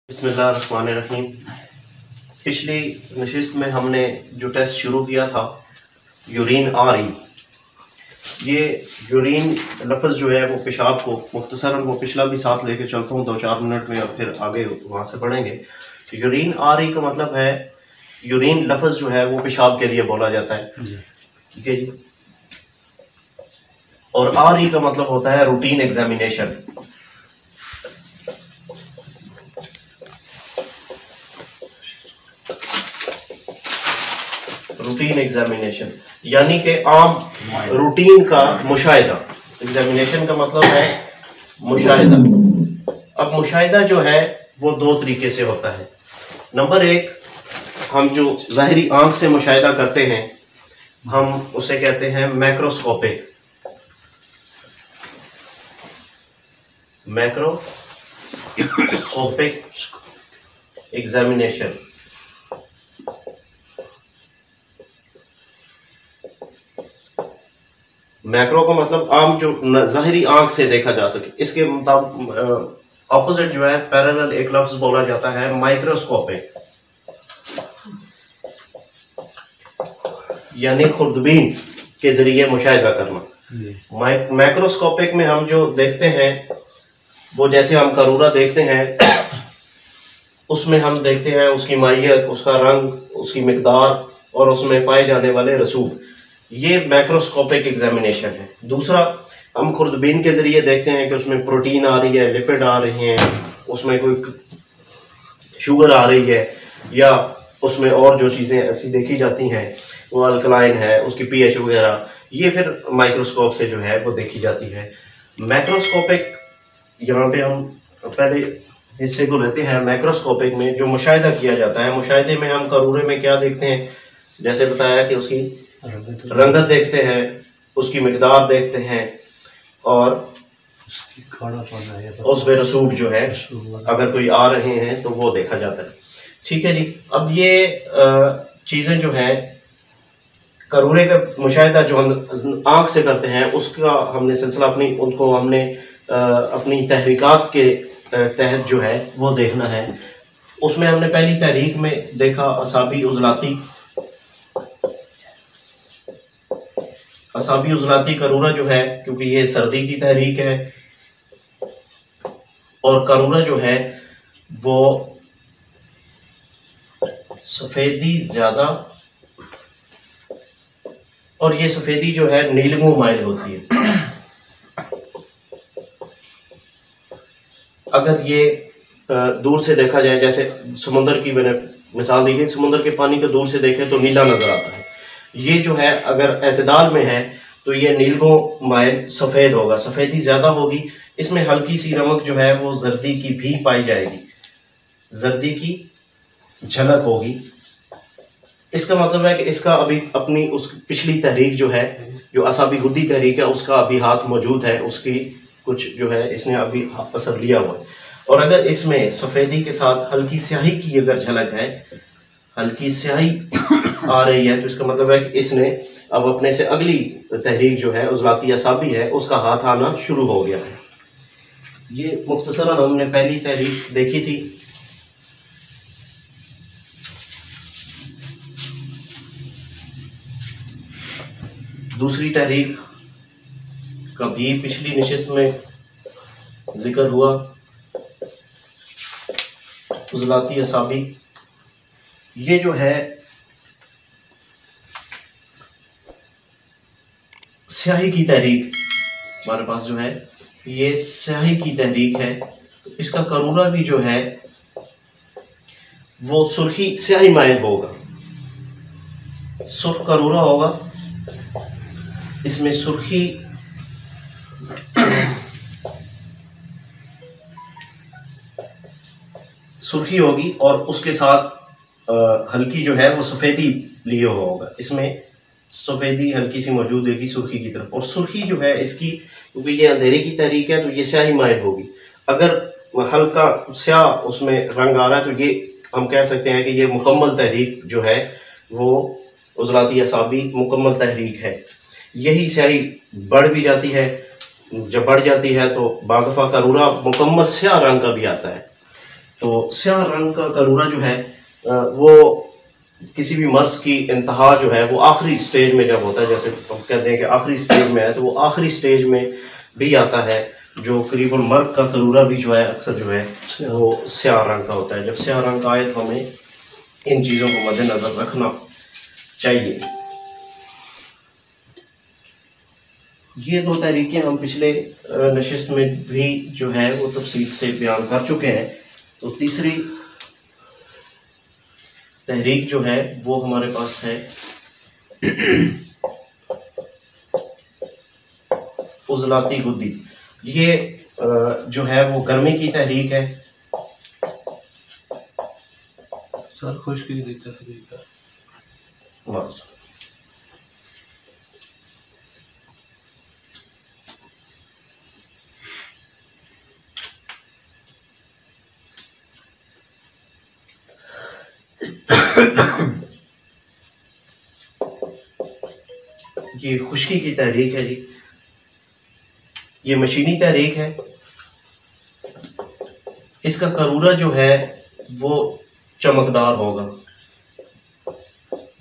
बिस्मिल्लाहिर्रहमानिर्रहीम। पिछली नशिस्त में हमने जो टेस्ट शुरू किया था यूरिन आरी, ये यूरिन लफ्ज़ जो है वो पेशाब को मुख्तसरन वो पिछला भी साथ लेके चलता हूँ 2-4 मिनट में और फिर आगे वहाँ से पढ़ेंगे। यूरिन आरी का मतलब है यूरिन लफ्ज़ जो है वो पेशाब के लिए बोला जाता है, ठीक है जी। और आरी का मतलब होता है रूटीन एग्जामिनेशन। रूटीन एग्जामिनेशन यानी कि आम रूटीन का मुशाहिदा। एग्जामिनेशन का मतलब है मुशाहिदा। अब मुशाहिदा जो है वो दो तरीके से होता है। नंबर एक, हम जो ज़ाहिरी आंख से मुशाहिदा करते हैं हम उसे कहते हैं मैक्रोस्कोपिक एग्जामिनेशन। मैक्रो का मतलब आम जो ज़ाहिरी आंख से देखा जा सके। इसके मुताबिक ऑपोजिट जो है पैरेलल एक लफ्ज बोला जाता है माइक्रोस्कोपिक, यानी खुर्दबीन के जरिए मुशाहिदा करना। मैक्रोस्कोपिक में हम जो देखते हैं वो जैसे हम करूरा देखते हैं उसमें हम देखते हैं उसकी माहियत, उसका रंग, उसकी मिकदार और उसमें पाए जाने वाले रसूख। ये मैक्रोस्कोपिक एग्जामिनेशन है। दूसरा, हम खुर्दबीन के जरिए देखते हैं कि उसमें प्रोटीन आ रही है, लिपिड आ रहे हैं, उसमें कोई शुगर आ रही है या उसमें और जो चीज़ें ऐसी देखी जाती हैं वो अल्कलाइन है, उसकी पीएच वगैरह, ये फिर माइक्रोस्कोप से जो है वो देखी जाती है। मैक्रोस्कोपिक, यहाँ पे हम पहले हिस्से को लेते हैं। मैक्रोस्कोपिक में जो मुशाहिदा किया जाता है, मुशाहिदे में हम करूरे में क्या देखते हैं, जैसे बताया कि उसकी रंगत देखते हैं, उसकी मिकदार देखते हैं और उसमें रसूख जो है अगर कोई आ रहे हैं तो वो देखा जाता है, ठीक है जी। अब ये चीज़ें जो हैं करूरे का मुशाहिदा जो हम आँख से करते हैं उसका हमने सिलसिला अपनी तहरीकात के तहत जो है वो देखना है। उसमें हमने पहली तहरीक में देखा असाबी उजलाती करूरा जो है, क्योंकि ये सर्दी की तहरीक है और करूरा जो है वो सफ़ेदी ज़्यादा और ये सफ़ेदी जो है नीलमो माइल होती है। अगर ये दूर से देखा जाए, जैसे समुंदर की मैंने मिसाल दी है, समुंदर के पानी को दूर से देखें तो नीला नजर आता है। ये जो है अगर एतदाल में है तो ये नीलमो माइल सफ़ेद होगा, सफ़ेदी ज़्यादा होगी। इसमें हल्की सी रमक जो है वो जर्दी की भी पाई जाएगी, जर्दी की झलक होगी। इसका मतलब है कि इसका अभी अपनी उस पिछली तहरीक जो है, जो असाबी गुद्दी तहरीक है, उसका अभी हाथ मौजूद है, उसकी कुछ जो है इसने अभी असर लिया हुआ है। और अगर इसमें सफ़ेदी के साथ हल्की स्याही की अगर झलक है, हल्की स्याही आ रही है, तो इसका मतलब है कि इसने अब अपने से अगली तहरीक जो है उजलाती असाबी है उसका हाथ आना शुरू हो गया है। ये मुख्तसरन हमने पहली तहरीक देखी थी। दूसरी तहरीक का भी पिछली नशिस्त में जिक्र हुआ, उजलाती असाबी। ये जो है स्याही की तहरीक हमारे पास जो है ये स्याही की तहरीक है। तो इसका करूरा भी जो है वो सुर्खी स्याही माइल होगा, सुर्ख करूरा होगा। इसमें सुर्खी होगी और उसके साथ हल्की जो है वो सफ़ेदी लिए हुआ होगा। इसमें सफ़ेदी हल्की सी मौजूद होगी सुर्खी की तरफ। और सुर्खी जो है इसकी, क्योंकि ये अंधेरे की तहरीक है तो ये स्याही माइल होगी। अगर हल्का स्याह उसमें रंग आ रहा है तो ये हम कह सकते हैं कि ये मुकम्मल तहरीक जो है वो उजलाती असाबी मुकम्मल तहरीक है। यही स्याही बढ़ भी जाती है, जब बढ़ जाती है तो बाज़ दफ़ा करूरा मुकम्मल स्याह रंग का भी आता है। तो स्याह रंग का करूरा जो है वो किसी भी मर्ज की इंतहा जो है वो आखिरी स्टेज में जब होता है, जैसे हम कहते हैं कि आखिरी स्टेज में है, तो वो आखिरी स्टेज में भी आता है, जो करीबन मर्ग का करूरा भी जो है अक्सर जो है वो स्याह रंग का होता है। जब स्याह रंग का आए तो हमें इन चीज़ों को मद्देनजर रखना चाहिए। ये दो तहरीकें हम पिछले नशिस्त में भी जो है वो तफसील से बयान कर चुके हैं। तो तीसरी तहरीक जो है वो हमारे पास है उजलाती गुद्दी। ये जो है वो गर्मी की तहरीक है। सर खुश्की की तहरीक है। ये खुश्की की तहरीक है जी। ये मशीनी तहरीक है। इसका करूरा जो है वो चमकदार होगा।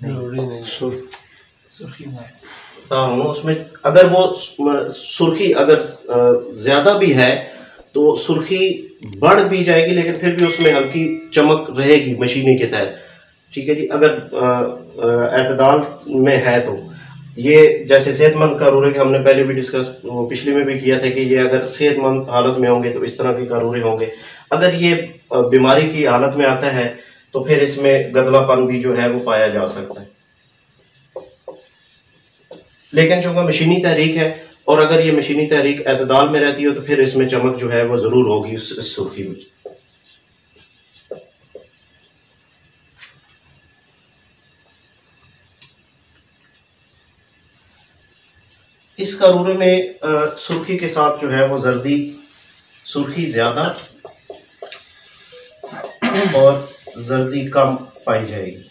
नहीं सुर्खी में उसमें अगर वो सुर्खी अगर ज्यादा भी है तो सुर्खी बढ़ भी जाएगी, लेकिन फिर भी उसमें हल्की चमक रहेगी मशीनी के तहत। ठीक है जी। अगर एतदाल में है तो ये जैसे सेहतमंद करूरे के हमने पहले भी डिस्कस पिछले में भी किया था कि ये अगर सेहतमंद हालत में होंगे तो इस तरह के करूरे होंगे। अगर ये बीमारी की हालत में आता है तो फिर इसमें गदलापन भी जो है वो पाया जा सकता है। लेकिन चूंकि मशीनी तहरीक है और अगर ये मशीनी तहरीक एतदाल में रहती हो तो फिर इसमें चमक जो है वो जरूर होगी उस सुर्खी में। इस करूरे में सुर्खी के साथ जो है वो जर्दी सुर्खी ज्यादा और जर्दी कम पाई जाएगी।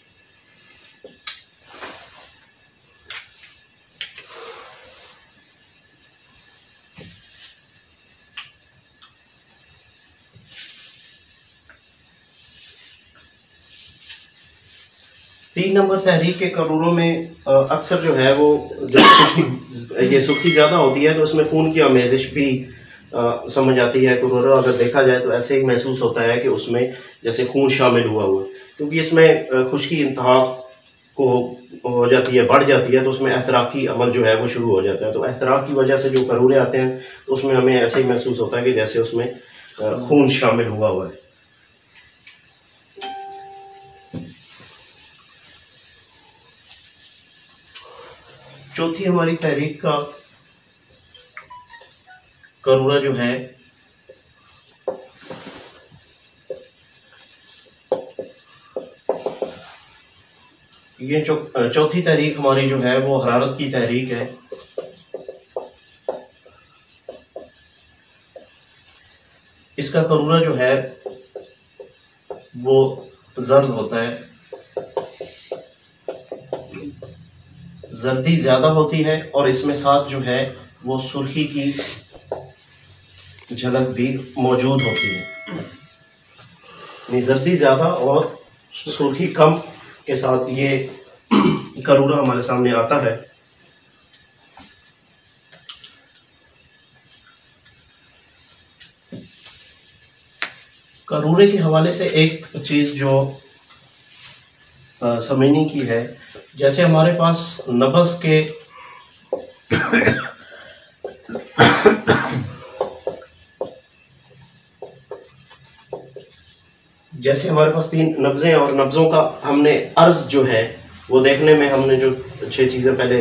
तीन नंबर तहरीक के करूरों में अक्सर जो है वो जो ये सुर्खी ज़्यादा होती है तो उसमें खून की आमेजिश भी समझ आती है। करूरा अगर देखा जाए तो ऐसे ही महसूस होता है कि उसमें जैसे खून शामिल हुआ है, क्योंकि इसमें खुश्की इंतहा को हो जाती है, बढ़ जाती है, तो उसमें एहतराकी अमल जो है वो शुरू हो जाता है। तो एहतराक की वजह से जो करूरे आते हैं तो उसमें हमें ऐसे ही महसूस होता है कि जैसे उसमें खून शामिल हुआ है। चौथी हमारी तहरीक का करूरा जो है ये चौथी तहरीक हमारी जो है वो हरारत की तहरीक है। इसका करूरा जो है वो जर्द होता है, जर्दी ज्यादा होती है और इसमें साथ जो है वो सुर्खी की झलक भी मौजूद होती है। जर्दी ज्यादा और सुर्खी कम के साथ ये करूरा हमारे सामने आता है। करूरे के हवाले से एक चीज जो समझने की है, जैसे हमारे पास नब्ज़ के जैसे हमारे पास 3 नब्ज़ें और नब्ज़ों का हमने अर्ज जो है वो देखने में हमने जो 6 चीज़ें पहले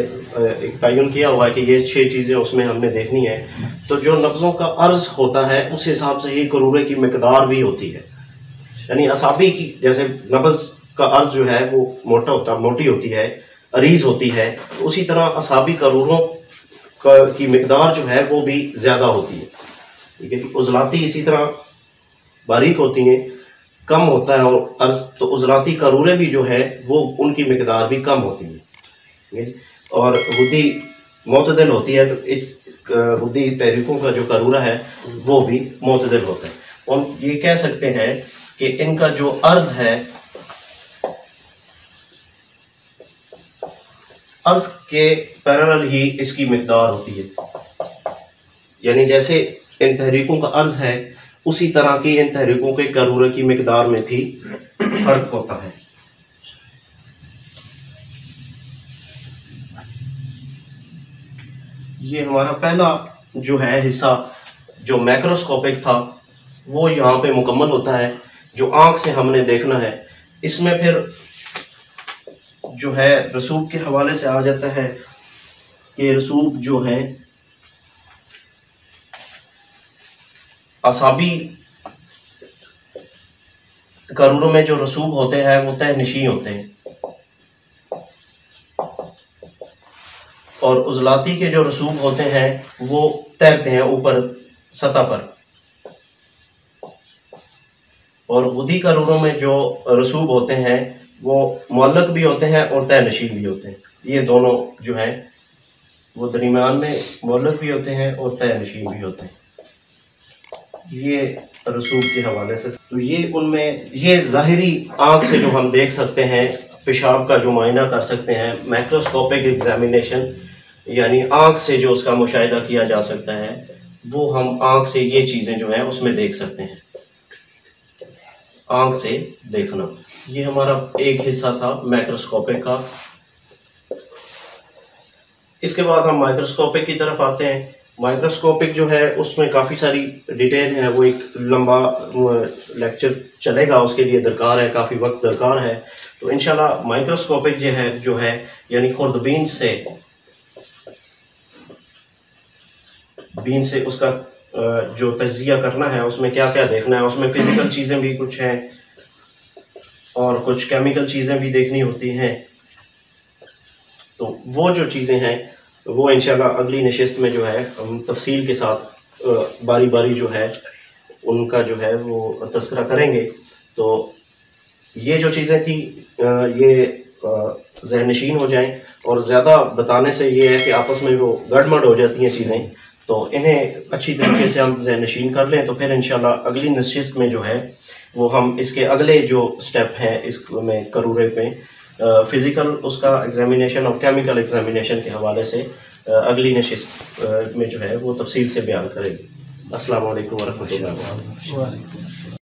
एक तयन किया हुआ है कि ये 6 चीज़ें उसमें हमने देखनी है। तो जो नब्ज़ों का अर्ज होता है उस हिसाब से ही करूरे की मिकदार भी होती है। यानी असाबी की जैसे नब्ज़ का अर्ज जो है वो मोटी होती है, अरीज होती है, तो उसी तरह असाबी करूरों की मिकदार जो है वो भी ज़्यादा होती है। ठीक है। उजलाती इसी तरह बारीक होती हैं, कम होता है और अर्ज, तो उजलाती करूरे भी जो है वो उनकी मिकदार भी कम होती है। और गुद्दी मोतदिल होती है, तो इस गुद्दी तहरीकों का जो करूरा है वो भी मोतदिल होता है। और ये कह सकते हैं कि इनका जो अर्ज है, अर्ज के पैरेलल ही इसकी मिकदार होती है। यानी जैसे इन तहरीकों का अर्ज है, उसी तरह की इन तहरीकों के करूरे की मिकदार में भी फर्क होता है। ये हमारा पहला जो है हिस्सा जो मैक्रोस्कोपिक था वो यहाँ पे मुकम्मल होता है, जो आंख से हमने देखना है। इसमें फिर जो है रसूब के हवाले से आ जाता है कि रसूब जो है असाबी करूरों में जो रसूब होते हैं वो तहनिशी होते हैं, और उजलाती के जो रसूब होते हैं वो तैरते हैं ऊपर सतह पर, और गुदी करूरों में जो रसूब होते हैं वो मुअल्लक भी होते हैं और तहनशी भी होते हैं। ये दोनों जो है वो दरमियान में मुअल्लक भी होते हैं और तहनशी भी होते हैं। ये रसूब के हवाले से तो ये उनमें ये ज़ाहिरी आँख से जो हम देख सकते हैं, पेशाब का जो मायना कर सकते हैं, मैक्रोस्कोपिक एग्जामिनेशन यानी आँख से जो उसका मुशाहिदा किया जा सकता है, वो हम आँख से ये चीज़ें जो हैं उसमें देख सकते हैं। आँख से देखना, ये हमारा एक हिस्सा था मैक्रोस्कोपिक का। इसके बाद हम माइक्रोस्कोपिक की तरफ आते हैं। माइक्रोस्कोपिक जो है उसमें काफ़ी सारी डिटेल है, वो एक लंबा लेक्चर चलेगा, उसके लिए दरकार है, काफ़ी वक्त दरकार है। तो इंशाल्लाह माइक्रोस्कोपिक जो है यानी खुर्दबीन से उसका जो तज्जिया करना है, उसमें क्या क्या देखना है, उसमें फिजिकल चीज़ें भी कुछ हैं और कुछ केमिकल चीज़ें भी देखनी होती हैं। तो वो जो चीज़ें हैं वो इंशाल्लाह अगली नशिस्त में जो है हम तफसील के साथ बारी बारी जो है उनका जो है वो तज़किरा करेंगे। तो ये जो चीज़ें थी ये ज़हनशीन हो जाएं, और ज़्यादा बताने से ये है कि आपस में वो गड़बड़ हो जाती हैं चीज़ें, तो इन्हें अच्छी तरीके से हम ज़हनशीन कर लें। तो फिर इंशाल्लाह अगली नशिस्त में जो है वो हम इसके अगले जो स्टेप हैं इसमें करूरे पे फ़िज़िकल उसका एग्जामिनेशन और केमिकल एग्जामिनेशन के हवाले से अगली नशिस्त में जो है वो तफसील से बयान करेंगे। अस्सलाम वालेकुम व रहमतुल्लाह।